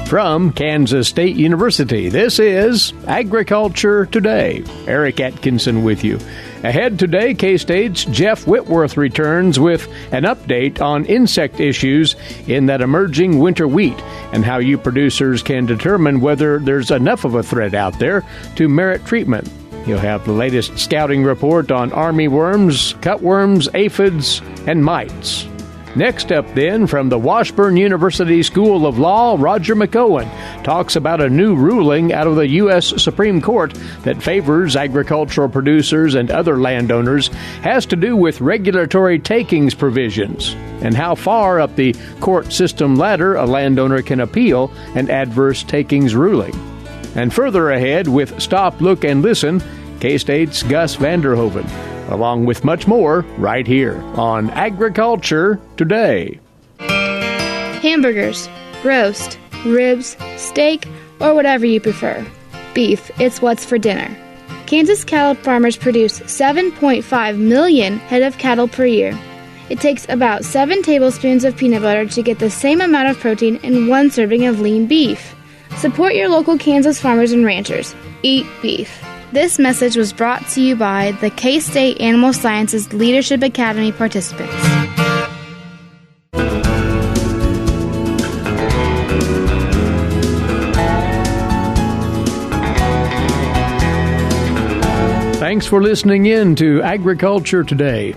From Kansas State University, this is Agriculture Today. Eric Atkinson with you. Ahead today, K-State's Jeff Whitworth returns with an update on insect issues in that emerging winter wheat and how you producers can determine whether there's enough of a threat out there to merit treatment. You'll have the latest scouting report on armyworms, cutworms, aphids, and mites. Next up then, from the Washburn University School of Law, Roger McEowen talks about a new ruling out of the U.S. Supreme Court that favors agricultural producers and other landowners, has to do with regulatory takings provisions, and how far up the court system ladder a landowner can appeal an adverse takings ruling. And further ahead with Stop, Look, and Listen, K-State's Gus Vanderhoeven, along with much more right here on Agriculture Today. Hamburgers, roast, ribs, steak, or whatever you prefer. Beef, it's what's for dinner. Kansas cattle farmers produce 7.5 million head of cattle per year. It takes about 7 tablespoons of peanut butter to get the same amount of protein in 1 serving of lean beef. Support your local Kansas farmers and ranchers. Eat beef. This message was brought to you by the K-State Animal Sciences Leadership Academy participants. Thanks for listening in to Agriculture Today.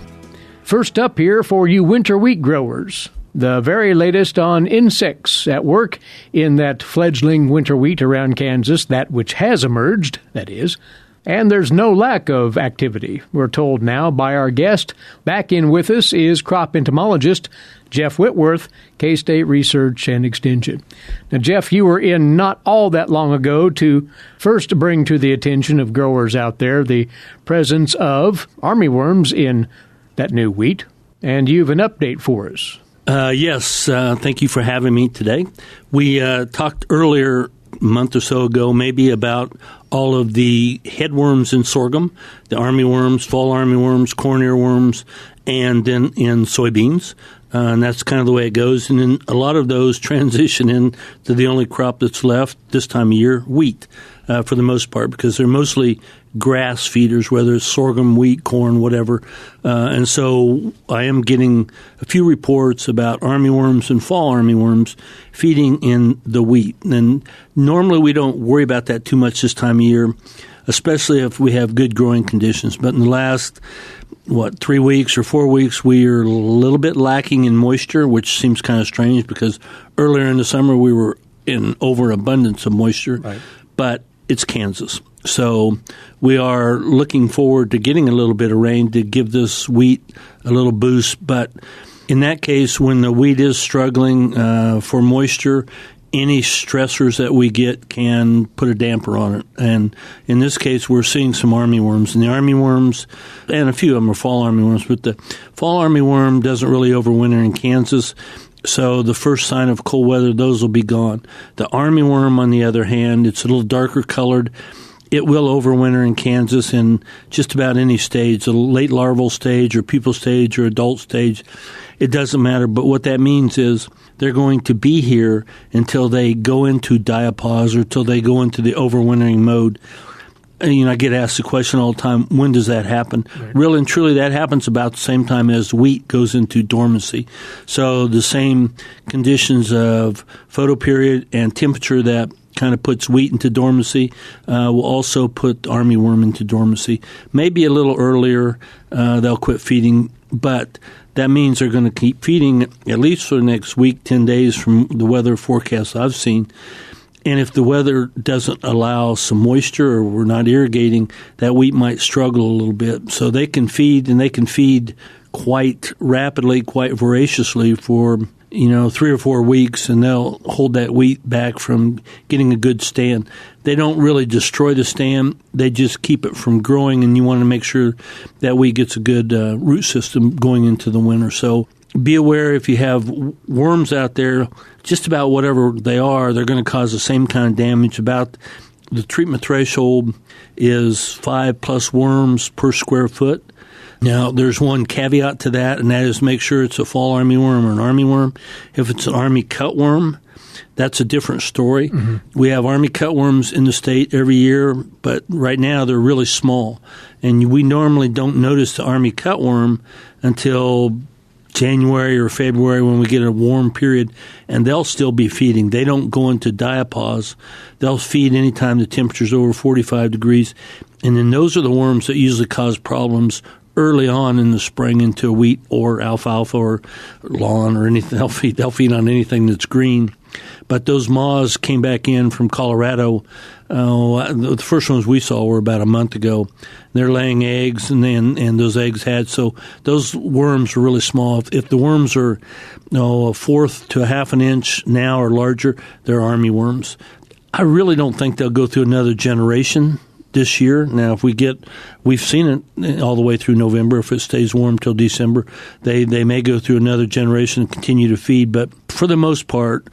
First up here for you winter wheat growers, the very latest on insects at work in that fledgling winter wheat around Kansas, that which has emerged, that is. And there's no lack of activity, we're told now by our guest. Back in with us is crop entomologist Jeff Whitworth, K-State Research and Extension. Now, Jeff, you were in not all that long ago to first bring to the attention of growers out there the presence of armyworms in that new wheat, and you've an update for us. Yes, thank you for having me today. We talked earlier, a month or so ago, maybe about all of the headworms in sorghum, the armyworms, fall armyworms, corn earworms, and then in soybeans. And that's kind of the way it goes. And then a lot of those transition into the only crop that's left this time of year, wheat, for the most part, because they're mostly grass feeders, whether it's sorghum, wheat, corn, whatever. And so I am getting a few reports about armyworms and fall armyworms feeding in the wheat. And normally we don't worry about that too much this time of year, especially if we have good growing conditions. But in the last 3 weeks or 4 weeks, we are a little bit lacking in moisture, which seems kind of strange because earlier in the summer we were in overabundance of moisture. Right. But it's Kansas. So we are looking forward to getting a little bit of rain to give this wheat a little boost. But in that case, when the wheat is struggling for moisture, any stressors that we get can put a damper on it. And in this case, we're seeing some armyworms. And the armyworms, and a few of them are fall armyworms, but the fall armyworm doesn't really overwinter in Kansas. So the first sign of cold weather, those will be gone. The armyworm, on the other hand, it's a little darker colored. It will overwinter in Kansas in just about any stage, a late larval stage or pupal stage or adult stage. It doesn't matter. But what that means is they're going to be here until they go into diapause or until they go into the overwintering mode. And, I get asked the question all the time, when does that happen? Right. Really and truly, that happens about the same time as wheat goes into dormancy. So the same conditions of photoperiod and temperature that kind of puts wheat into dormancy will also put armyworm into dormancy. Maybe a little earlier they'll quit feeding, but that means they're going to keep feeding at least for the next week, 10 days from the weather forecast I've seen. And if the weather doesn't allow some moisture or we're not irrigating, that wheat might struggle a little bit. So they can feed, and they can feed quite rapidly, quite voraciously for 3 or 4 weeks, and they'll hold that wheat back from getting a good stand. They don't really destroy the stand. They just keep it from growing, and you want to make sure that wheat gets a good root system going into the winter. So be aware if you have worms out there, just about whatever they are, they're going to cause the same kind of damage. About the treatment threshold is 5+ worms per square foot. Now, there's one caveat to that, and that is make sure it's a fall armyworm or an armyworm. If it's an army cutworm, that's a different story. Mm-hmm. We have army cutworms in the state every year, but right now they're really small. And we normally don't notice the army cutworm until January or February when we get a warm period, and they'll still be feeding. They don't go into diapause. They'll feed anytime the temperature's over 45 degrees. And then those are the worms that usually cause problems early on in the spring into wheat or alfalfa or lawn or anything. They'll feed on anything that's green. But those moths came back in from Colorado. The first ones we saw were about a month ago. They're laying eggs, and those eggs had. So those worms are really small. If the worms are a fourth to a half an inch now or larger, they're armyworms. I really don't think they'll go through another generation this year. Now, if we've seen it all the way through November. If it stays warm till December, they may go through another generation and continue to feed. But for the most part,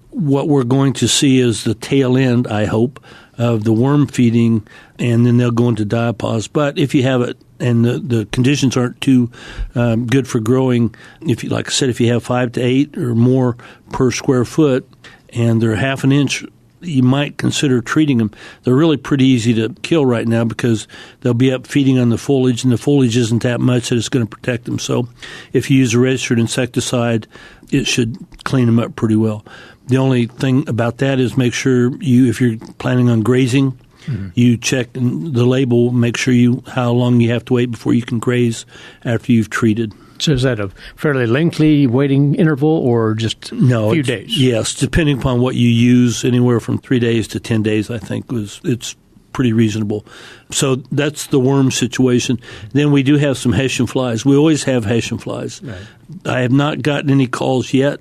what we're going to see is the tail end, I hope, of the worm feeding, and then they'll go into diapause. But if you have it and the conditions aren't too good for growing, if you, like I said, if you have 5 to 8 or more per square foot and they're half an inch, you might consider treating them. They're really pretty easy to kill right now because they'll be up feeding on the foliage, and the foliage isn't that much that it's going to protect them. So if you use a registered insecticide, it should clean them up pretty well. The only thing about that is make sure if you're planning on grazing, you check the label, make sure how long you have to wait before you can graze after you've treated. So is that a fairly lengthy waiting interval or just a few days? Yes, depending upon what you use, anywhere from 3 days to 10 days, I think it's pretty reasonable. So that's the worm situation. Then we do have some Hessian flies. We always have Hessian flies. Right. I have not gotten any calls yet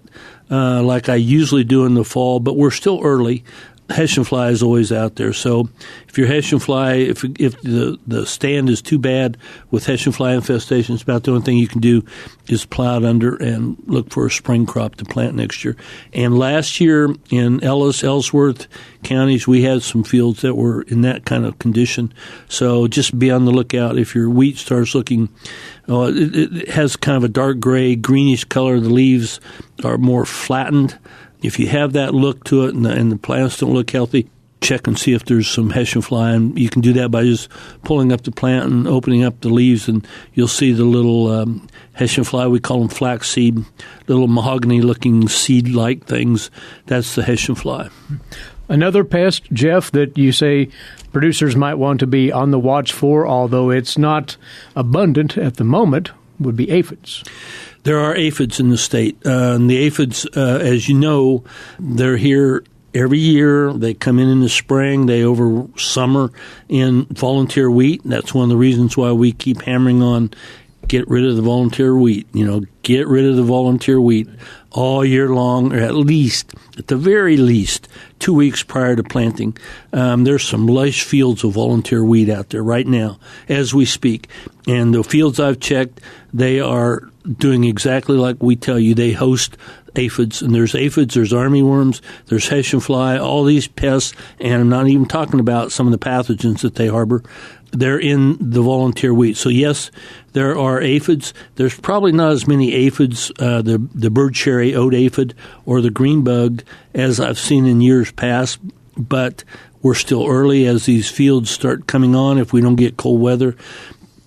like I usually do in the fall, but we're still early. Hessian fly is always out there. So if your Hessian fly, if the stand is too bad with Hessian fly infestation, it's about the only thing you can do is plow it under and look for a spring crop to plant next year. And last year in Ellis, Ellsworth counties, we had some fields that were in that kind of condition. So just be on the lookout. If your wheat starts looking, it has kind of a dark gray, greenish color. The leaves are more flattened. If you have that look to it and the plants don't look healthy, check and see if there's some Hessian fly. And you can do that by just pulling up the plant and opening up the leaves, and you'll see the little Hessian fly. We call them flaxseed, little mahogany-looking seed-like things. That's the Hessian fly. Another pest, Jeff, that you say producers might want to be on the watch for, although it's not abundant at the moment, would be aphids. There are aphids in the state. And the aphids, as you know, they're here every year. They come in the spring. They over summer in volunteer wheat. That's one of the reasons why we keep hammering on get rid of the volunteer wheat. Get rid of the volunteer wheat all year long, or at the very least, 2 weeks prior to planting. There's some lush fields of volunteer wheat out there right now as we speak. And the fields I've checked, they are doing exactly like we tell you. They host aphids, and there's aphids, there's armyworms, there's Hessian fly, all these pests, and I'm not even talking about some of the pathogens that they harbor. They're in the volunteer wheat. So, yes, there are aphids. There's probably not as many aphids, the bird cherry oat aphid or the green bug, as I've seen in years past, but we're still early as these fields start coming on if we don't get cold weather.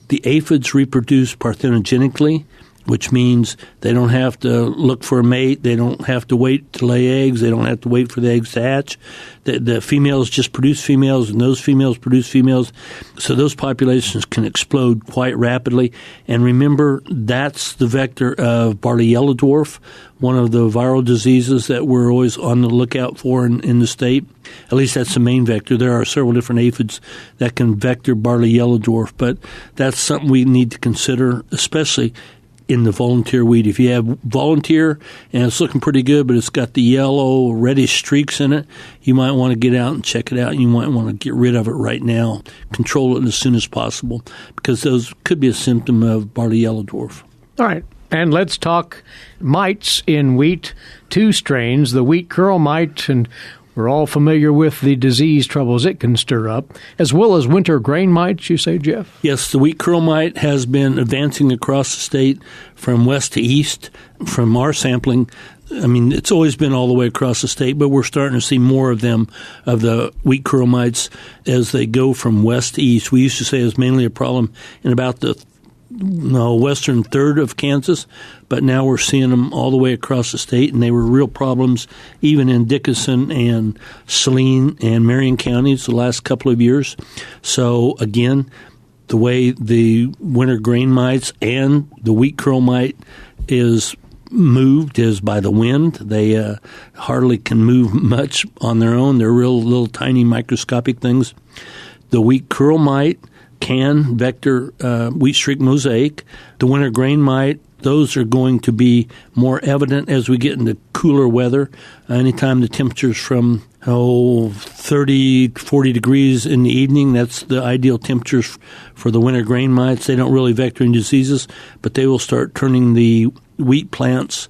The aphids reproduce parthenogenically, which means they don't have to look for a mate. They don't have to wait to lay eggs. They don't have to wait for the eggs to hatch. The females just produce females, and those females produce females. So those populations can explode quite rapidly. And remember, that's the vector of barley yellow dwarf, one of the viral diseases that we're always on the lookout for in the state. At least that's the main vector. There are several different aphids that can vector barley yellow dwarf, but that's something we need to consider, especially in the volunteer wheat. If you have volunteer and it's looking pretty good, but it's got the yellow, reddish streaks in it, you might want to get out and check it out, and you might want to get rid of it right now. Control it as soon as possible, because those could be a symptom of barley yellow dwarf. All right. And let's talk mites in wheat. 2 strains, the wheat curl mite and We're all familiar with the disease troubles it can stir up, as well as winter grain mites, you say, Jeff? Yes, the wheat curl mite has been advancing across the state from west to east. From our sampling, I mean, it's always been all the way across the state, but we're starting to see more of them, of the wheat curl mites, as they go from west to east. We used to say it was mainly a problem in about the western third of Kansas, but now we're seeing them all the way across the state, and they were real problems even in Dickinson and Saline and Marion counties the last couple of years. So, again, the way the winter grain mites and the wheat curl mite is moved is by the wind. They hardly can move much on their own. They're real little tiny microscopic things. The wheat curl mite can vector wheat streak mosaic. The winter grain mite, those are going to be more evident as we get into cooler weather. Anytime the temperature's from 30, 40 degrees in the evening, that's the ideal temperatures for the winter grain mites. They don't really vector in diseases, but they will start turning the wheat plants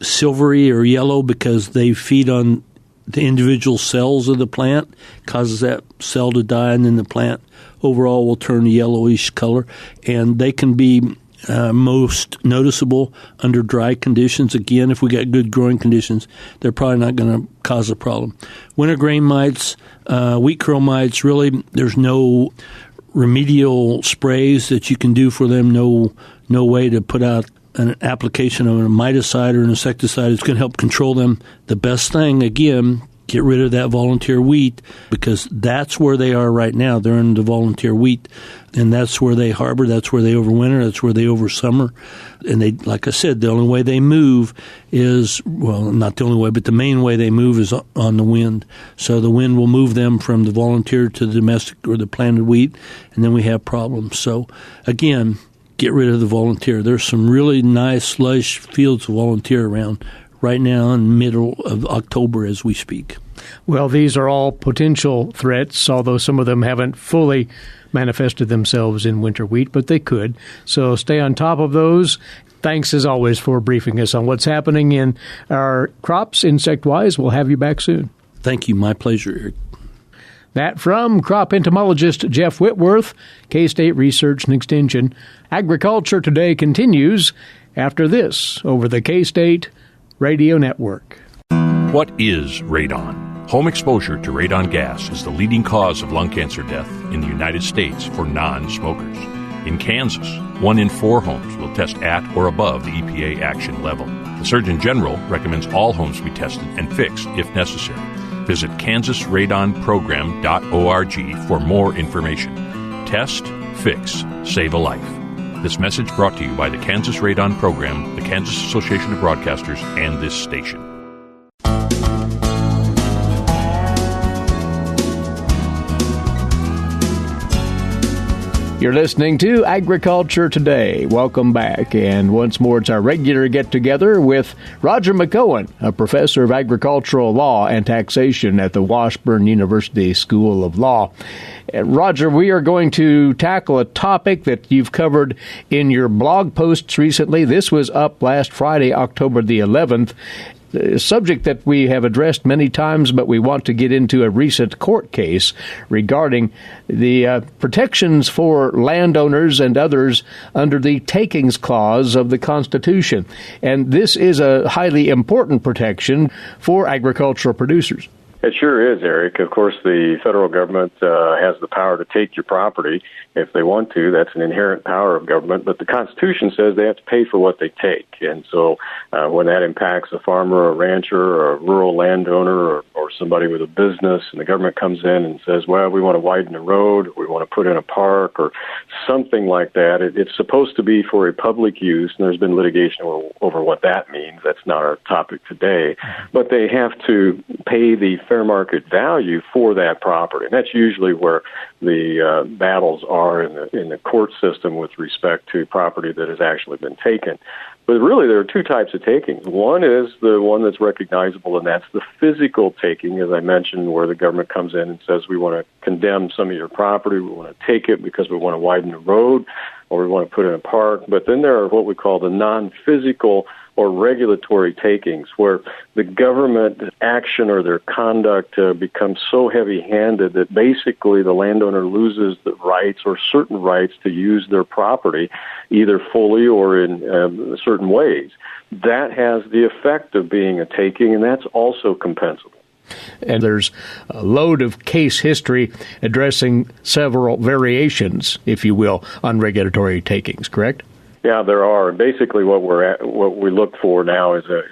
silvery or yellow because they feed on the individual cells of the plant, causes that cell to die, and then the plant overall will turn a yellowish color. And they can be most noticeable under dry conditions. Again, if we got good growing conditions, they're probably not going to cause a problem. Winter grain mites, wheat curl mites, really there's no remedial sprays that you can do for them, no way to put out an application of a miticide or an insecticide is going to help control them. The best thing, again, get rid of that volunteer wheat, because that's where they are right now. They're in the volunteer wheat, and that's where they harbor, that's where they overwinter, that's where they oversummer. And they, like I said, the only way they move is, well, not the only way, but the main way they move is on the wind. So the wind will move them from the volunteer to the domestic or the planted wheat, and then we have problems. So, again, get rid of the volunteer. There's some really nice, lush fields of volunteer around right now in the middle of October as we speak. Well, these are all potential threats, although some of them haven't fully manifested themselves in winter wheat, but they could. So stay on top of those. Thanks, as always, for briefing us on what's happening in our crops insect-wise. We'll have you back soon. Thank you. My pleasure, Eric. That from crop entomologist Jeff Whitworth, K-State Research and Extension. Agriculture Today continues after this over the K-State Radio Network. What is radon? Home exposure to radon gas is the leading cause of lung cancer death in the United States for non-smokers. In Kansas, 1 in 4 homes will test at or above the EPA action level. The Surgeon General recommends all homes be tested and fixed if necessary. Visit kansasradonprogram.org for more information. Test, fix, save a life. This message brought to you by the Kansas Radon Program, the Kansas Association of Broadcasters, and this station. You're listening to Agriculture Today. Welcome back. And once more, it's our regular get-together with Roger McEowen, a professor of agricultural law and taxation at the Washburn University School of Law. Roger, we are going to tackle a topic that you've covered in your blog posts recently. This was up last Friday, October the 11th. A subject that we have addressed many times, but we want to get into a recent court case regarding the protections for landowners and others under the Takings Clause of the Constitution. And this is a highly important protection for agricultural producers. It sure is, Eric. Of course, the federal government has the power to take your property if they want to. That's an inherent power of government. But the Constitution says they have to pay for what they take. And so when that impacts a farmer, a rancher, or a rural landowner, or somebody with a business, and the government comes in and says, well, we want to widen the road, or we want to put in a park, or something like that, it's supposed to be for a public use, and there's been litigation over what that means. That's not our topic today. But they have to pay the fair market value for that property. And that's usually where the battles are in the court system with respect to property that has actually been taken. But really, there are two types of takings. One is the one that's recognizable, and that's the physical taking, as I mentioned, where the government comes in and says, we want to condemn some of your property, we want to take it because we want to widen the road, or we want to put in a park. But then there are what we call the non-physical or regulatory takings, where the government action or their conduct becomes so heavy-handed that basically the landowner loses the rights or certain rights to use their property, either fully or in certain ways. That has the effect of being a taking, and that's also compensable. And there's a load of case history addressing several variations, if you will, on regulatory takings, correct? Yeah, there are. Basically, what we look for now is a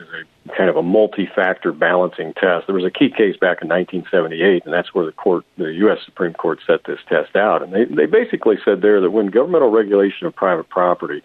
kind of a multi-factor balancing test. There was a key case back in 1978, and that's where the U.S. Supreme Court set this test out. And they basically said there that when governmental regulation of private property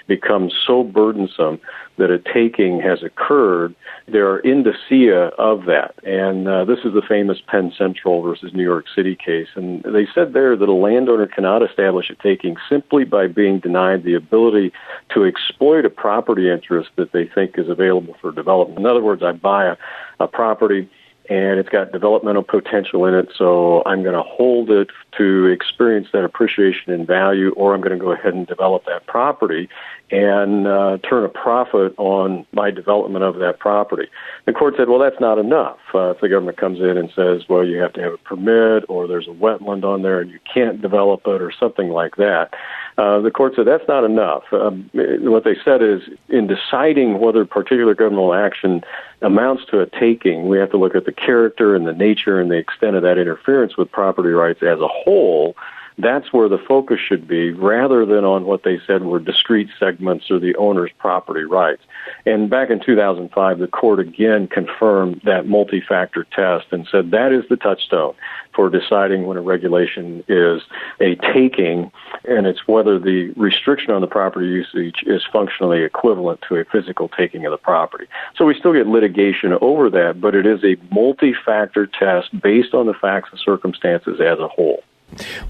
becomes so burdensome that a taking has occurred, there are indicia of that. And this is the famous Penn Central versus New York City case. And they said there that a landowner cannot establish a taking simply by being denied the ability to exploit a property interest that they think is available for development. In other words, I buy a property and it's got developmental potential in it, so I'm going to hold it to experience that appreciation in value, or I'm going to go ahead and develop that property and turn a profit on my development of that property. The court said, well, that's not enough. If the government comes in and says, well, you have to have a permit, or there's a wetland on there and you can't develop it, or something like that, the court said that's not enough. What they said is, in deciding whether particular governmental action amounts to a taking, we have to look at the character and the nature and the extent of that interference with property rights as a whole. That's where the focus should be, rather than on what they said were discrete segments or the owner's property rights. And back in 2005, the court again confirmed that multi-factor test and said that is the touchstone for deciding when a regulation is a taking, and it's whether the restriction on the property usage is functionally equivalent to a physical taking of the property. So we still get litigation over that, but it is a multi-factor test based on the facts and circumstances as a whole.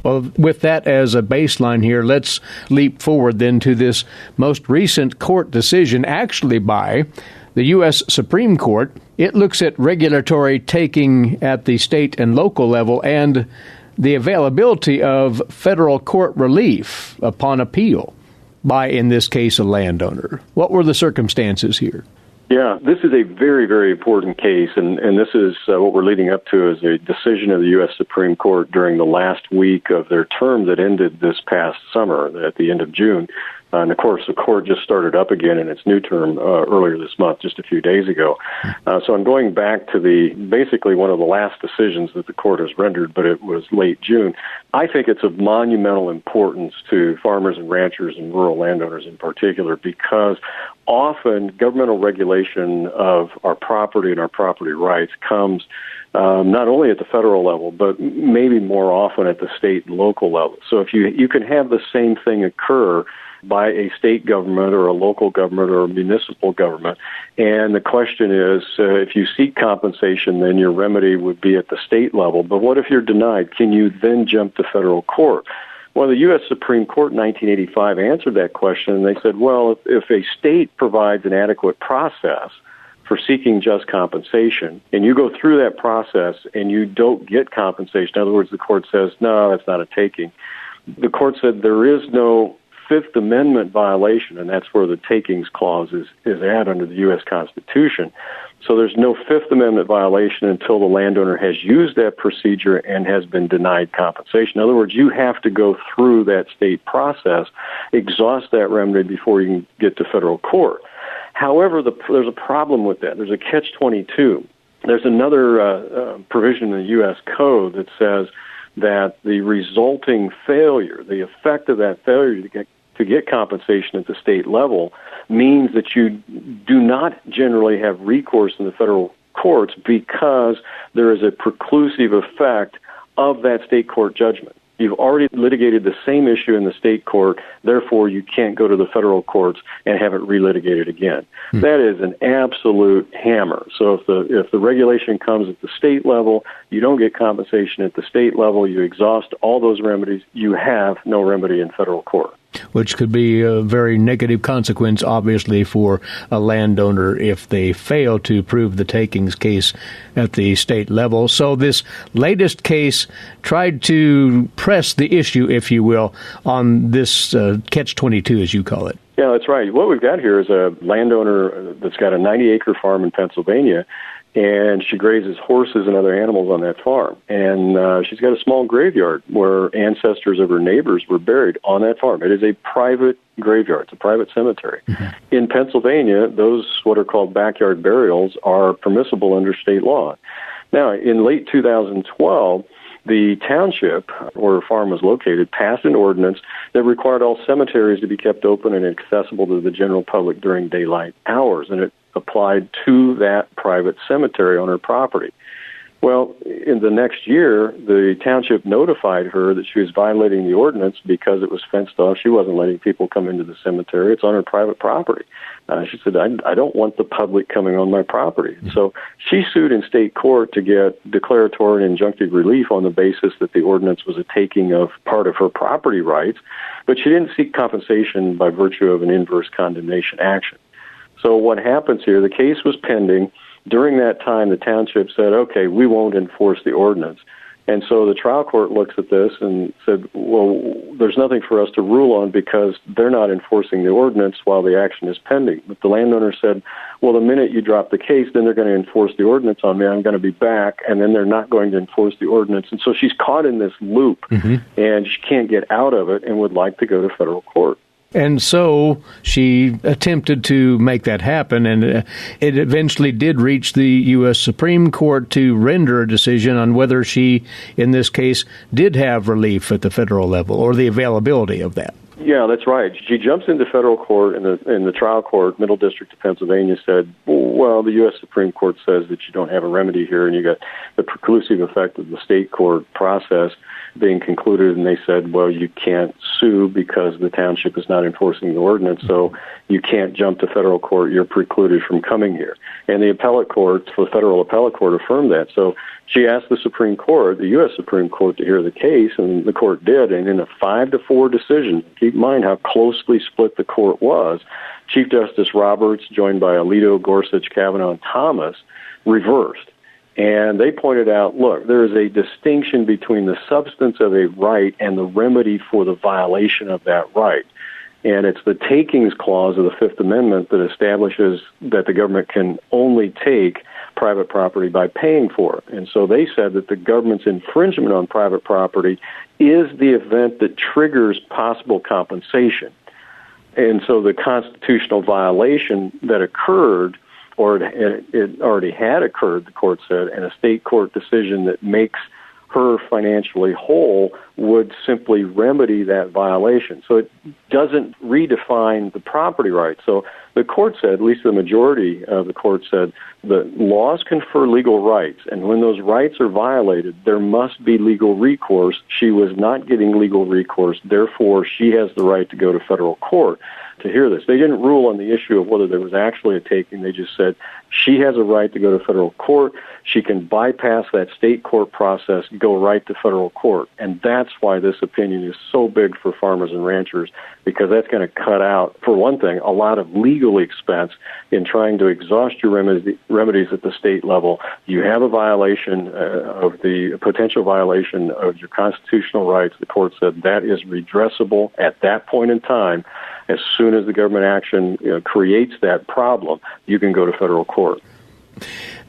Well, with that as a baseline here, let's leap forward then to this most recent court decision, actually by the U.S. Supreme Court. It looks at regulatory taking at the state and local level and the availability of federal court relief upon appeal by, in this case, a landowner. What were the circumstances here? Yeah, this is a very, very important case, and this is what we're leading up to is a decision of the U.S. Supreme Court during the last week of their term that ended this past summer at the end of June. And, of course, the court just started up again in its new term earlier this month, just a few days ago. So I'm going back to basically one of the last decisions that the court has rendered, but it was late June. I think it's of monumental importance to farmers and ranchers and rural landowners in particular, because often governmental regulation of our property and our property rights comes not only at the federal level, but maybe more often at the state and local level. So if you can have the same thing occur by a state government or a local government or a municipal government. And the question is, if you seek compensation, then your remedy would be at the state level. But what if you're denied? Can you then jump to federal court? Well, the U.S. Supreme Court in 1985 answered that question, and they said, well, if a state provides an adequate process for seeking just compensation, and you go through that process and you don't get compensation, in other words, the court says, no, that's not a taking. The court said there is no Fifth Amendment violation, and that's where the takings clause is at under the U.S. Constitution. So there's no Fifth Amendment violation until the landowner has used that procedure and has been denied compensation. In other words, you have to go through that state process, exhaust that remedy before you can get to federal court. However, there's a problem with that. There's a catch-22. There's another provision in the U.S. Code that says that the resulting failure, the effect of that failure to get compensation at the state level, means that you do not generally have recourse in the federal courts because there is a preclusive effect of that state court judgment. You've already litigated the same issue in the state court, therefore you can't go to the federal courts and have it relitigated again. That is an absolute hammer. So if the regulation comes at the state level, you don't get compensation at the state level, you exhaust all those remedies, you have no remedy in federal court. Which could be a very negative consequence, obviously, for a landowner if they fail to prove the takings case at the state level. So this latest case tried to press the issue, if you will, on this catch-22, as you call it. Yeah, that's right. What we've got here is a landowner that's got a 90-acre farm in Pennsylvania, and she grazes horses and other animals on that farm. And she's got a small graveyard where ancestors of her neighbors were buried on that farm. It is a private graveyard. It's a private cemetery. Mm-hmm. In Pennsylvania, those what are called backyard burials are permissible under state law. Now, in late 2012, the township where her farm was located passed an ordinance that required all cemeteries to be kept open and accessible to the general public during daylight hours, and it applied to that private cemetery on her property. Well, in the next year, the township notified her that she was violating the ordinance because it was fenced off. She wasn't letting people come into the cemetery. It's on her private property. She said, I don't want the public coming on my property. So she sued in state court to get declaratory and injunctive relief on the basis that the ordinance was a taking of part of her property rights, but she didn't seek compensation by virtue of an inverse condemnation action. So what happens here, the case was pending. During that time, the township said, okay, we won't enforce the ordinance. And so the trial court looks at this and said, well, there's nothing for us to rule on because they're not enforcing the ordinance while the action is pending. But the landowner said, well, the minute you drop the case, then they're going to enforce the ordinance on me. I'm going to be back, and then they're not going to enforce the ordinance. And so she's caught in this loop, and she can't get out of it and would like to go to federal court. And so she attempted to make that happen, and it eventually did reach the U.S. Supreme Court to render a decision on whether she, in this case, did have relief at the federal level or the availability of that. Yeah, that's right. She jumps into federal court, and the trial court, Middle District of Pennsylvania, said, well, the U.S. Supreme Court says that you don't have a remedy here, and you got the preclusive effect of the state court process being concluded, and they said, well, you can't sue because the township is not enforcing the ordinance, so you can't jump to federal court. You're precluded from coming here. And the appellate court, the federal appellate court, affirmed that. So she asked the Supreme Court, the U.S. Supreme Court, to hear the case, and the court did. And in a 5-4 decision, keep in mind how closely split the court was, Chief Justice Roberts, joined by Alito, Gorsuch, Kavanaugh, and Thomas, reversed. And they pointed out, look, there is a distinction between the substance of a right and the remedy for the violation of that right. And it's the takings clause of the Fifth Amendment that establishes that the government can only take private property by paying for it. And so they said that the government's infringement on private property is the event that triggers possible compensation. And so the constitutional violation that occurred, or it already had occurred, the court said, and a state court decision that makes her financially whole would simply remedy that violation. So it doesn't redefine the property right. So the court said, at least the majority of the court said, that laws confer legal rights, and when those rights are violated, there must be legal recourse. She was not getting legal recourse, therefore she has the right to go to federal court to hear this. They didn't rule on the issue of whether there was actually a taking. They just said she has a right to go to federal court. She can bypass that state court process, go right to federal court. And that's why this opinion is so big for farmers and ranchers, because that's going to cut out, for one thing, a lot of legal expense in trying to exhaust your remedies at the state level. You have a violation of the potential violation of your constitutional rights. The court said that is redressable at that point in time. As soon as the government action creates that problem, you can go to federal court.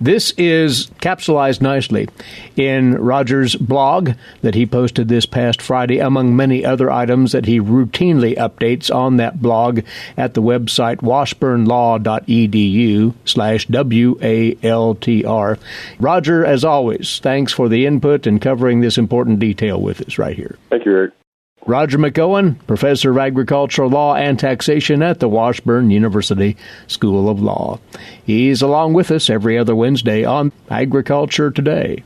This is capsulized nicely in Roger's blog that he posted this past Friday, among many other items that he routinely updates on that blog at the website washburnlaw.edu/WALTR. Roger, as always, thanks for the input and covering this important detail with us right here. Thank you, Eric. Roger McEowen, Professor of Agricultural Law and Taxation at the Washburn University School of Law. He's along with us every other Wednesday on Agriculture Today.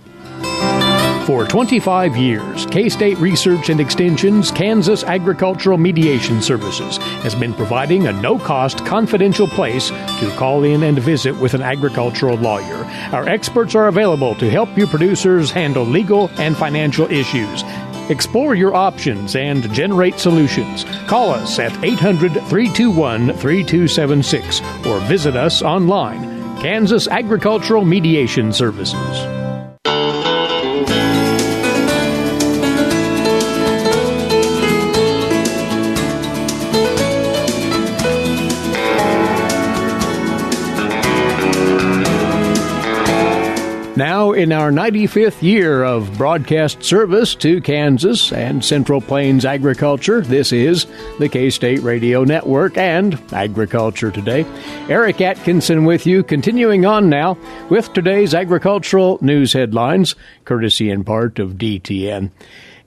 For 25 years, K-State Research and Extension's Kansas Agricultural Mediation Services has been providing a no-cost, confidential place to call in and visit with an agricultural lawyer. Our experts are available to help you producers handle legal and financial issues. Explore your options and generate solutions. Call us at 800-321-3276 or visit us online. Kansas Agricultural Mediation Services. Now in our 95th year of broadcast service to Kansas and Central Plains agriculture, this is the K-State Radio Network and Agriculture Today. Eric Atkinson with you, continuing on now with today's agricultural news headlines, courtesy in part of DTN.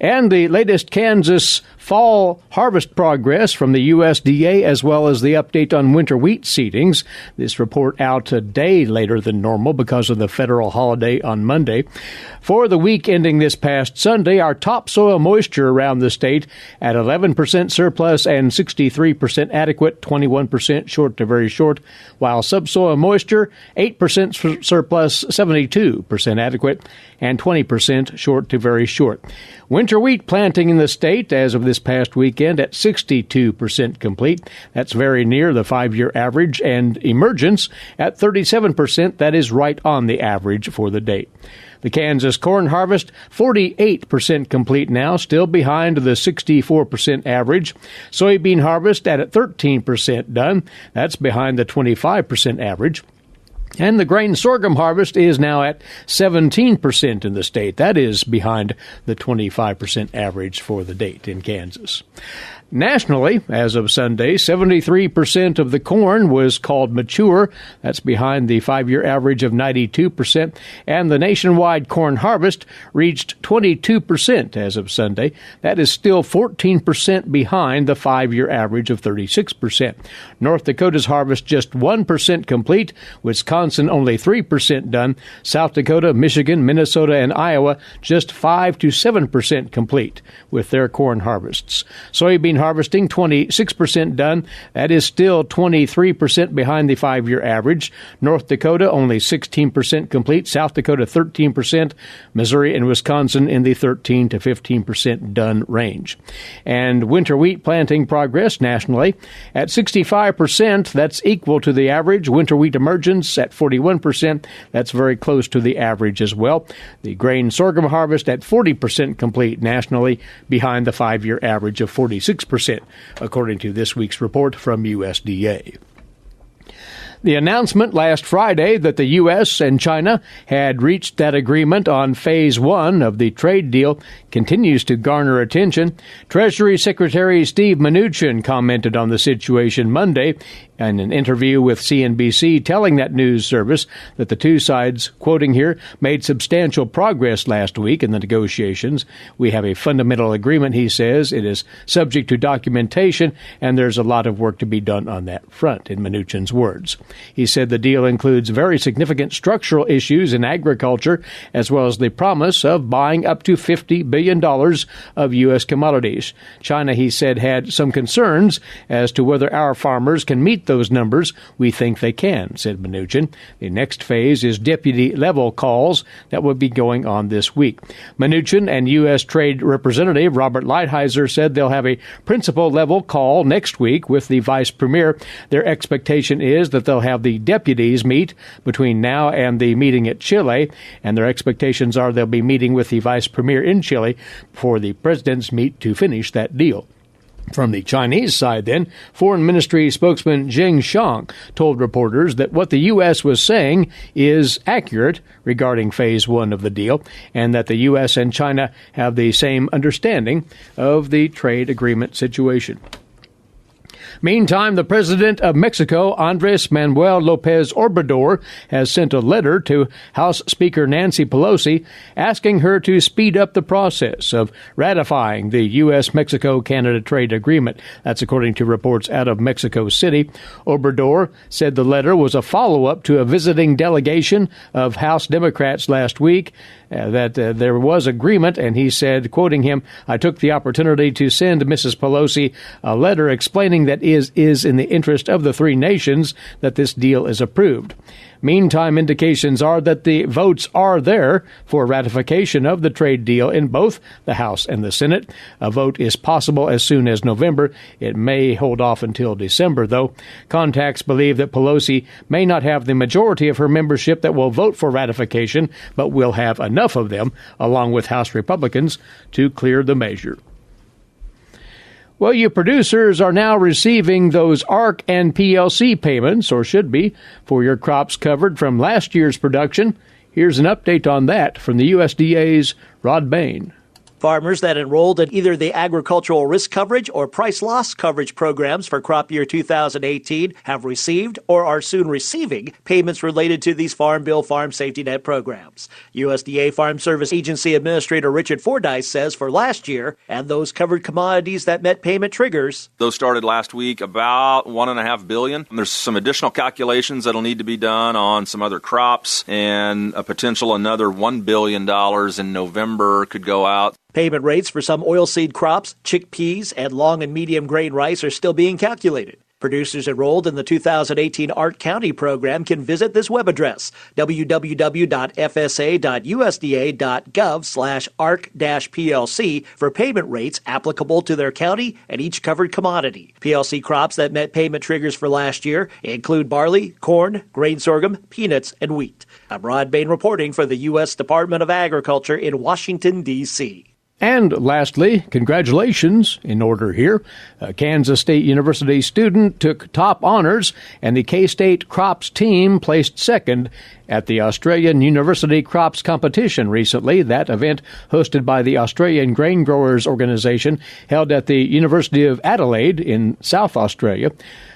And the latest Kansas fall harvest progress from the USDA, as well as the update on winter wheat seedings. This report out a day later than normal because of the federal holiday on Monday. For the week ending this past Sunday, our topsoil moisture around the state at 11% surplus and 63% adequate, 21% short to very short, while subsoil moisture 8% surplus, 72% adequate, and 20% short to very short. Winter wheat planting in the state as of this past weekend at 62% complete. That's very near the 5-year average, and emergence at 37%. That is right on the average for the date. The Kansas corn harvest, 48% complete now, still behind the 64% average. Soybean harvest at 13% done. That's behind the 25% average. And the grain sorghum harvest is now at 17% in the state. That is behind the 25% average for the date in Kansas. Nationally, as of Sunday, 73% of the corn was called mature. That's behind the 5-year average of 92%. And the nationwide corn harvest reached 22% as of Sunday. That is still 14% behind the 5-year average of 36%. North Dakota's harvest just 1% complete. Wisconsin only 3% done. South Dakota, Michigan, Minnesota, and Iowa just 5 to 7% complete with their corn harvests. Soybean harvesting 26% done. That is still 23% behind the 5-year average. North Dakota only 16% complete. South Dakota 13%. Missouri and Wisconsin in the 13 to 15% done range. And winter wheat planting progress nationally at 65%. That's equal to the average. Winter wheat emergence at 41%. That's very close to the average as well. The grain sorghum harvest at 40% complete nationally, behind the 5-year average of 46%, according to this week's report from USDA. The announcement last Friday that the U.S. and China had reached that agreement on Phase 1 of the trade deal continues to garner attention. Treasury Secretary Steve Mnuchin commented on the situation Monday in an interview with CNBC, telling that news service that the two sides, quoting here, made substantial progress last week in the negotiations. We have a fundamental agreement, he says. It is subject to documentation, and there's a lot of work to be done on that front, in Mnuchin's words. He said the deal includes very significant structural issues in agriculture, as well as the promise of buying up to $50 billion of U.S. commodities. China, he said, had some concerns as to whether our farmers can meet those numbers. We think they can, said Mnuchin. The next phase is deputy-level calls that will be going on this week. Mnuchin and U.S. Trade Representative Robert Lighthizer said they'll have a principal-level call next week with the Vice Premier. Their expectation is that they'll have the deputies meet between now and the meeting at Chile, and their expectations are they'll be meeting with the Vice Premier in Chile before the presidents meet to finish that deal. From the Chinese side, then, Foreign Ministry spokesman Jing Xiang told reporters that what the U.S. was saying is accurate regarding Phase 1 of the deal, and that the U.S. and China have the same understanding of the trade agreement situation. Meantime, the president of Mexico, Andres Manuel Lopez Obrador, has sent a letter to House Speaker Nancy Pelosi asking her to speed up the process of ratifying the U.S.-Mexico-Canada trade agreement. That's according to reports out of Mexico City. Obrador said the letter was a follow-up to a visiting delegation of House Democrats last week, that there was agreement, and he said, quoting him, "I took the opportunity to send Mrs. Pelosi a letter explaining that it is in the interest of the three nations that this deal is approved." Meantime, indications are that the votes are there for ratification of the trade deal in both the House and the Senate. A vote is possible as soon as November. It may hold off until December, though. Contacts believe that Pelosi may not have the majority of her membership that will vote for ratification, but will have enough of them, along with House Republicans, to clear the measure. Well, you producers are now receiving those ARC and PLC payments, or should be, for your crops covered from last year's production Here's an update on that from the USDA's Rod Bain. Farmers that enrolled in either the agricultural risk coverage or price loss coverage programs for crop year 2018 have received or are soon receiving payments related to these Farm Bill Farm Safety Net programs. USDA Farm Service Agency Administrator Richard Fordyce says for last year and those covered commodities that met payment triggers. Those started last week, about $1.5 billion. There's some additional calculations that'll need to be done on some other crops, and a potential another $1 billion in November could go out. Payment rates for some oilseed crops, chickpeas, and long and medium grain rice are still being calculated. Producers enrolled in the 2018 ARC County program can visit this web address, www.fsa.usda.gov/ARC-PLC, for payment rates applicable to their county and each covered commodity. PLC crops that met payment triggers for last year include barley, corn, grain sorghum, peanuts, and wheat. I'm Rod Bain reporting for the U.S. Department of Agriculture in Washington, D.C. And lastly, congratulations, in order here. A Kansas State University student took top honors, and the K-State Crops team placed second at the Australian University Crops Competition recently. That event, hosted by the Australian Grain Growers Organization, held at the University of Adelaide in South Australia.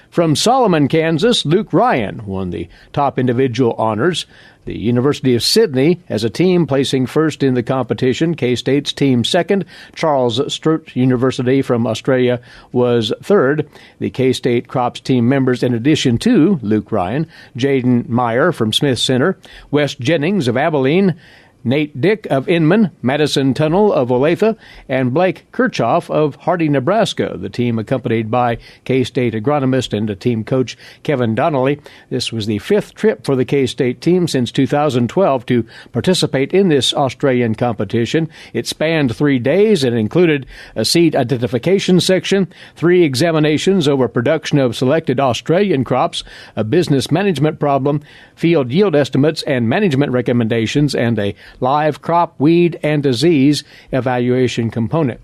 From Solomon, Kansas, Luke Ryan won the top individual honors. The University of Sydney as a team placing first in the competition, K-State's team second. Charles Sturt University from Australia was third. The K-State Crops team members, in addition to Luke Ryan, Jaden Meyer from Smith Center, Wes Jennings of Abilene, Nate Dick of Inman, Madison Tunnel of Olathe, and Blake Kirchhoff of Hardy, Nebraska, the team accompanied by K-State agronomist and team coach Kevin Donnelly. This was the fifth trip for the K-State team since 2012 to participate in this Australian competition. It spanned 3 days and included a seed identification section, 3 examinations over production of selected Australian crops, a business management problem, field yield estimates and management recommendations, and a live crop, weed, and disease evaluation component.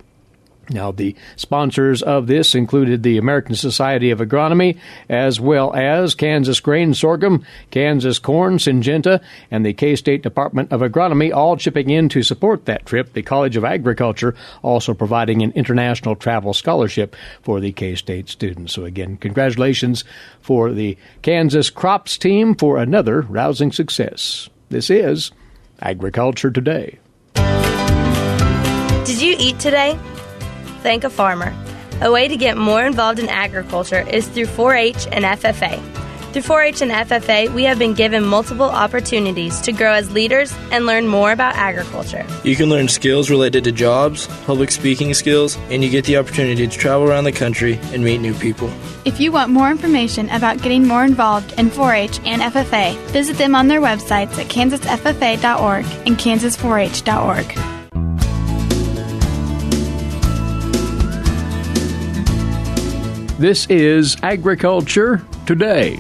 Now, the sponsors of this included the American Society of Agronomy, as well as Kansas Grain Sorghum, Kansas Corn, Syngenta, and the K-State Department of Agronomy, all chipping in to support that trip. The College of Agriculture also providing an international travel scholarship for the K-State students. So again, congratulations for the Kansas Crops team for another rousing success. This is Agriculture Today. Did you eat today? Thank a farmer. A way to get more involved in agriculture is through 4-H and FFA. Through 4-H and FFA, we have been given multiple opportunities to grow as leaders and learn more about agriculture. You can learn skills related to jobs, public speaking skills, and you get the opportunity to travel around the country and meet new people. If you want more information about getting more involved in 4-H and FFA, visit them on their websites at kansasffa.org and kansas4h.org. This is Agriculture Today.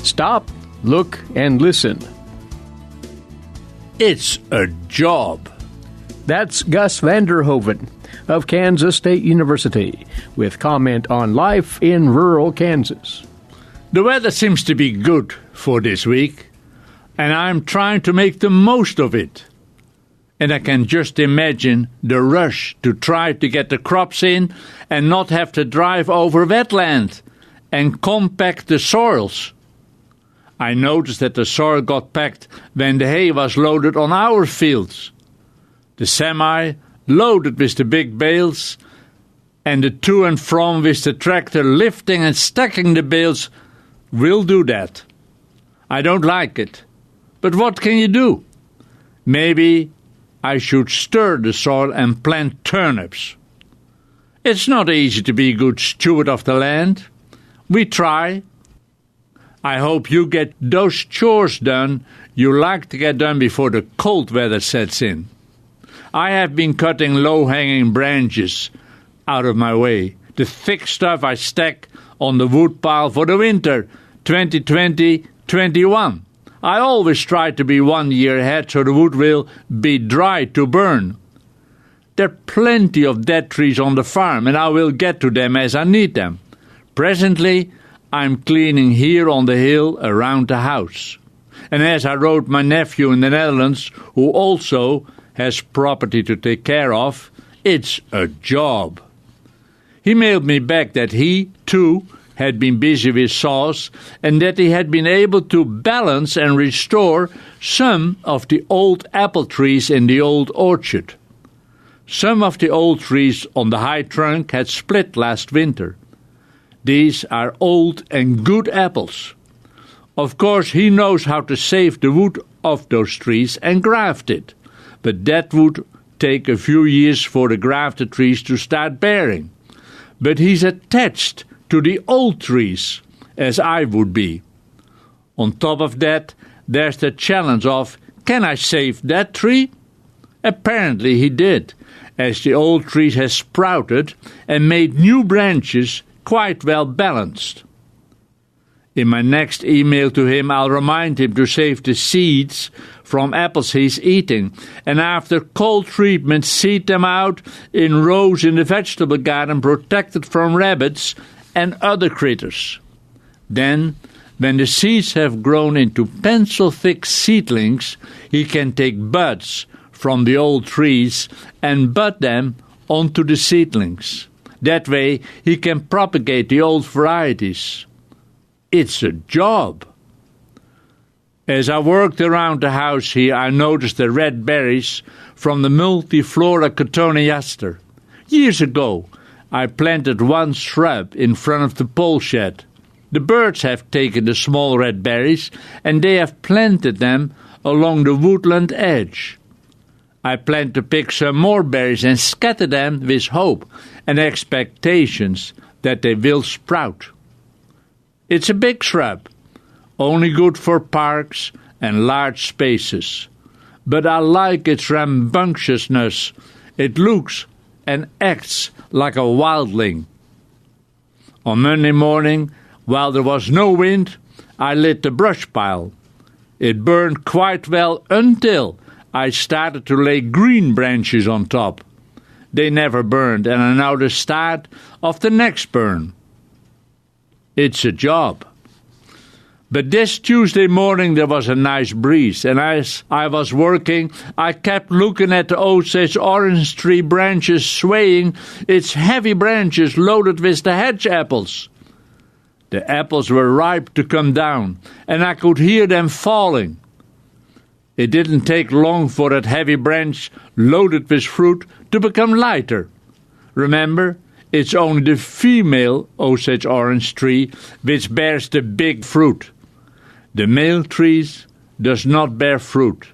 Stop, look, and listen. It's a job. That's Gus Vanderhoeven of Kansas State University with comment on life in rural Kansas. The weather seems to be good for this week, and I'm trying to make the most of it. And I can just imagine the rush to try to get the crops in and not have to drive over wetland and compact the soils. I noticed that the soil got packed when the hay was loaded on our fields. The semi loaded with the big bales, and the to and from with the tractor lifting and stacking the bales will do that. I don't like it, but what can you do? Maybe I should stir the soil and plant turnips. It's not easy to be a good steward of the land. We try. I hope you get those chores done you like to get done before the cold weather sets in. I have been cutting low-hanging branches out of my way. The thick stuff I stack on the wood pile for the winter 2020-21. I always try to be 1 year ahead so the wood will be dry to burn. There are plenty of dead trees on the farm, and I will get to them as I need them. Presently, I'm cleaning here on the hill around the house. And as I wrote my nephew in the Netherlands, who also has property to take care of, it's a job. He mailed me back that he, too, had been busy with saws and that he had been able to balance and restore some of the old apple trees in the old orchard. Some of the old trees on the high trunk had split last winter. These are old and good apples. Of course, he knows how to save the wood of those trees and graft it, but that would take a few years for the grafted trees to start bearing. But he's attached to the old trees, as I would be. On top of that, there's the challenge of, can I save that tree? Apparently he did, as the old tree has sprouted and made new branches quite well balanced. In my next email to him, I'll remind him to save the seeds from apples he's eating, and after cold treatment, seed them out in rows in the vegetable garden, protected from rabbits and other critters. Then, when the seeds have grown into pencil-thick seedlings, he can take buds from the old trees and bud them onto the seedlings. That way, he can propagate the old varieties. It's a job. As I worked around the house here, I noticed the red berries from the multiflora cotoneaster. Years ago, I planted one shrub in front of the pole shed. The birds have taken the small red berries, and they have planted them along the woodland edge. I plan to pick some more berries and scatter them with hope and expectations that they will sprout. It's a big shrub, only good for parks and large spaces. But I like its rambunctiousness. It looks and acts like a wildling. On Monday morning, while there was no wind, I lit the brush pile. It burned quite well until I started to lay green branches on top. They never burned, and are now the start of the next burn. It's a job. But this Tuesday morning there was a nice breeze, and as I was working, I kept looking at the Osage orange tree branches swaying, its heavy branches loaded with the hedge apples. The apples were ripe to come down, and I could hear them falling. It didn't take long for that heavy branch loaded with fruit to become lighter. Remember, it's only the female Osage orange tree which bears the big fruit. The male trees does not bear fruit.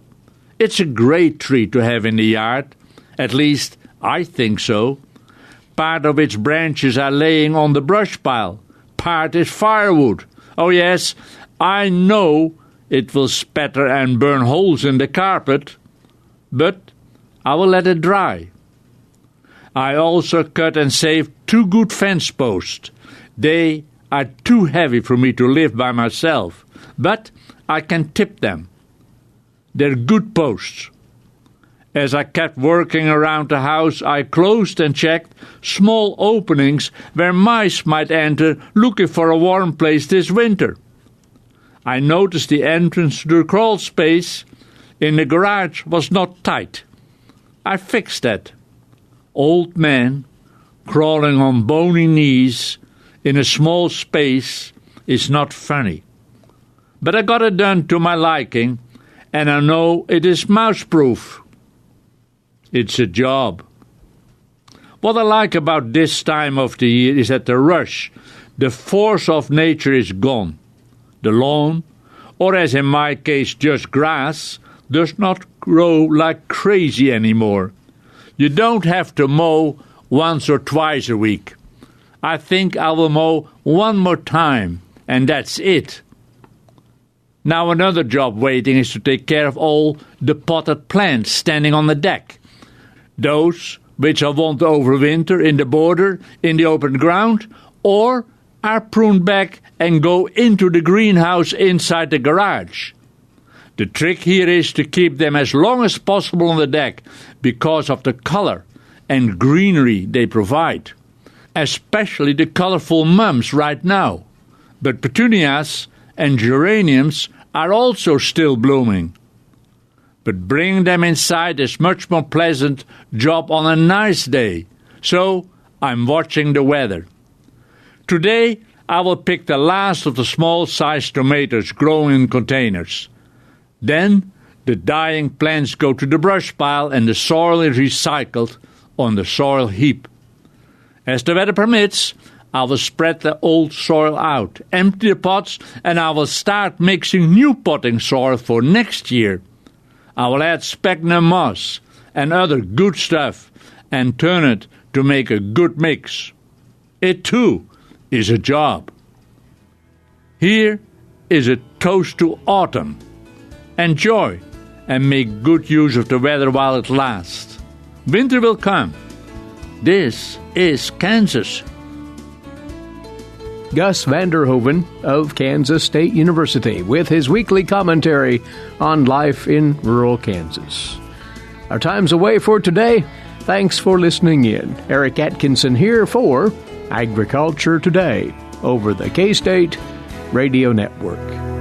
It's a great tree to have in the yard. At least, I think so. Part of its branches are laying on the brush pile. Part is firewood. Oh yes, I know it will spatter and burn holes in the carpet, but I will let it dry. I also cut and saved 2 good fence posts. They are too heavy for me to lift by myself, but I can tip them. They're good posts. As I kept working around the house, I closed and checked small openings where mice might enter looking for a warm place this winter. I noticed the entrance to the crawl space in the garage was not tight. I fixed that. Old man crawling on bony knees in a small space is not funny. But I got it done to my liking, and I know it is mouse-proof. It's a job. What I like about this time of the year is that the rush, the force of nature is gone. The lawn, or as in my case just grass, does not grow like crazy anymore. You don't have to mow once or twice a week. I think I will mow one more time, and that's it. Now another job waiting is to take care of all the potted plants standing on the deck. Those which I want to overwinter in the border, in the open ground, or are pruned back and go into the greenhouse inside the garage. The trick here is to keep them as long as possible on the deck because of the color and greenery they provide, especially the colorful mums right now. But petunias and geraniums are also still blooming. But bringing them inside is much more pleasant job on a nice day, so I'm watching the weather. Today, I will pick the last of the small-sized tomatoes growing in containers. Then, the dying plants go to the brush pile and the soil is recycled on the soil heap. As the weather permits, I will spread the old soil out, empty the pots, and I will start mixing new potting soil for next year. I will add sphagnum moss and other good stuff and turn it to make a good mix. It too is a job. Here is a toast to autumn. Enjoy and make good use of the weather while it lasts. Winter will come. This is Kansas. Gus Vander Hoeven of Kansas State University with his weekly commentary on life in rural Kansas. Our time's away for today. Thanks for listening in. Eric Atkinson here for Agriculture Today over the K-State Radio Network.